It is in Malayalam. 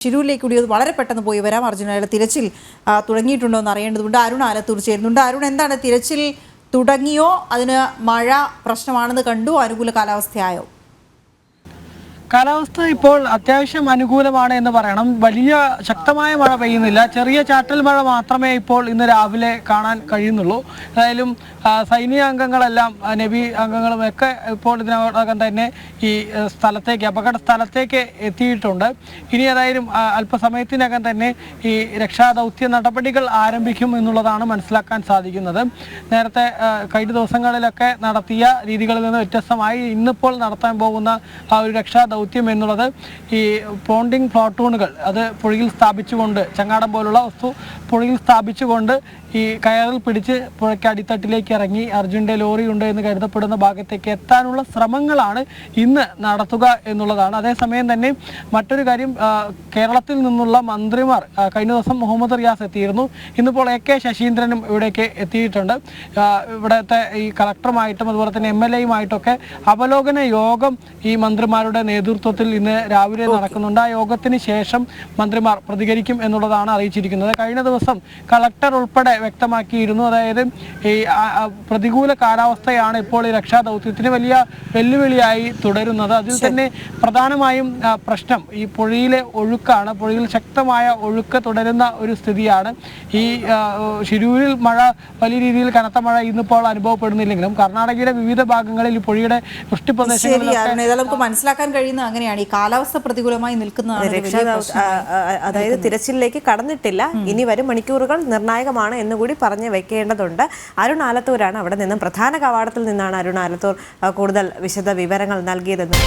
ഷിരൂരിലേക്ക് കൂടി വളരെ പെട്ടെന്ന് പോയി വരാം. അർജുനയുടെ തിരച്ചിൽ തുടങ്ങിയിട്ടുണ്ടോ എന്ന് അറിയേണ്ടതുണ്ട്. അരുൺ ആലത്തൂർ ചേരുന്നുണ്ട്. അരുൺ, എന്താണ് തിരച്ചിൽ തുടങ്ങിയോ? അതിന് മഴ പ്രശ്നമാണെന്ന് കണ്ടു, അനുകൂല കാലാവസ്ഥയായോ? കാലാവസ്ഥ ഇപ്പോൾ അത്യാവശ്യം അനുകൂലമാണ് എന്ന് പറയണം. വലിയ ശക്തമായ മഴ പെയ്യുന്നില്ല, ചെറിയ ചാറ്റൽ മഴ മാത്രമേ ഇപ്പോൾ ഇന്ന് രാവിലെ കാണാൻ കഴിയുന്നുള്ളൂ. ഏതായാലും സൈനിക അംഗങ്ങളെല്ലാം നേവി അംഗങ്ങളും ഒക്കെ ഇപ്പോൾ ഇതിനകം തന്നെ ഈ സ്ഥലത്തേക്ക് അപകട സ്ഥലത്തേക്ക് എത്തിയിട്ടുണ്ട്. ഇനി ഏതായാലും അല്പസമയത്തിനകം തന്നെ ഈ രക്ഷാദൗത്യ നടപടികൾ ആരംഭിക്കും എന്നുള്ളതാണ് മനസ്സിലാക്കാൻ സാധിക്കുന്നത്. നേരത്തെ കഴിഞ്ഞ ദിവസങ്ങളിലൊക്കെ നടത്തിയ രീതികളിൽ നിന്ന് വ്യത്യസ്തമായി ഇന്നിപ്പോൾ നടത്താൻ പോകുന്ന ഒരു രക്ഷാദൗത്യം എന്നുള്ളത് ഈ പോണ്ടിങ് പ്ലോട്ടൂണുകൾ അത് പുഴയിൽ സ്ഥാപിച്ചുകൊണ്ട്, ചങ്ങാടം പോലുള്ള വസ്തു പുഴയിൽ സ്ഥാപിച്ചുകൊണ്ട് ഈ കയറിൽ പിടിച്ച് പുഴയ്ക്ക് അടിത്തട്ടിലേക്ക് ഇറങ്ങി അർജുൻ്റെ ലോറി ഉണ്ട് എന്ന് കരുതപ്പെടുന്ന ഭാഗത്തേക്ക് എത്താനുള്ള ശ്രമങ്ങളാണ് ഇന്ന് നടത്തുക എന്നുള്ളതാണ്. അതേസമയം തന്നെ മറ്റൊരു കാര്യം, കേരളത്തിൽ നിന്നുള്ള മന്ത്രിമാർ കഴിഞ്ഞ ദിവസം മുഹമ്മദ് റിയാസ് എത്തിയിരുന്നു. ഇന്നിപ്പോൾ AK ശശീന്ദ്രനും ഇവിടേക്ക് എത്തിയിട്ടുണ്ട്. ഇവിടുത്തെ ഈ കളക്ടറുമായിട്ടും അതുപോലെ തന്നെ MLAയുമായിട്ടൊക്കെ അവലോകന യോഗം ഈ മന്ത്രിമാരുടെ നേതൃത്വത്തിൽ ഇന്ന് രാവിലെ നടക്കുന്നുണ്ട്. ആ യോഗത്തിന് ശേഷം മന്ത്രിമാർ പ്രതികരിക്കും എന്നുള്ളതാണ് അറിയിച്ചിരിക്കുന്നത്. കഴിഞ്ഞ ദിവസം കളക്ടർ ഉൾപ്പെടെ വ്യക്തമാക്കിയിരുന്നു. അതായത് ഈ പ്രതികൂല കാലാവസ്ഥയാണ് ഇപ്പോൾ ഈ രക്ഷാദൗത്യത്തിന് വലിയ വെല്ലുവിളിയായി തുടരുന്നത്. അതിൽ തന്നെ പ്രധാനമായും പ്രശ്നം ഈ പുഴയിലെ ഒഴുക്കാണ്. പുഴയിൽ ശക്തമായ ഒഴുക്ക് തുടരുന്ന ഒരു സ്ഥിതിയാണ്. ഈ ഷിരൂരിൽ മഴ വലിയ രീതിയിൽ കനത്ത മഴ ഇന്നിപ്പോൾ അനുഭവപ്പെടുന്നില്ലെങ്കിലും കർണാടകയുടെ വിവിധ ഭാഗങ്ങളിൽ ഈ പുഴയുടെ വൃഷ്ടിപ്രദേശങ്ങളിൽ നമുക്ക് മനസ്സിലാക്കാൻ കഴിയുന്നത് അങ്ങനെയാണ്. ഈ കാലാവസ്ഥ പ്രതികൂലമായി നിൽക്കുന്നതാണ്. അതായത് തിരച്ചിലേക്ക് കടന്നിട്ടില്ല, ഇനി വരും മണിക്കൂറുകൾ നിർണായകമാണ് എന്നുകൂടി പറഞ്ഞു വെക്കേണ്ടതുണ്ട്. അരുൺ ആലത്തൂരാണ് അവിടെ നിന്നും, പ്രധാന കവാടത്തിൽ നിന്നാണ് അരുൺ ആലത്തൂർ കൂടുതൽ വിശദ വിവരങ്ങൾ നൽകിയതെന്ന്.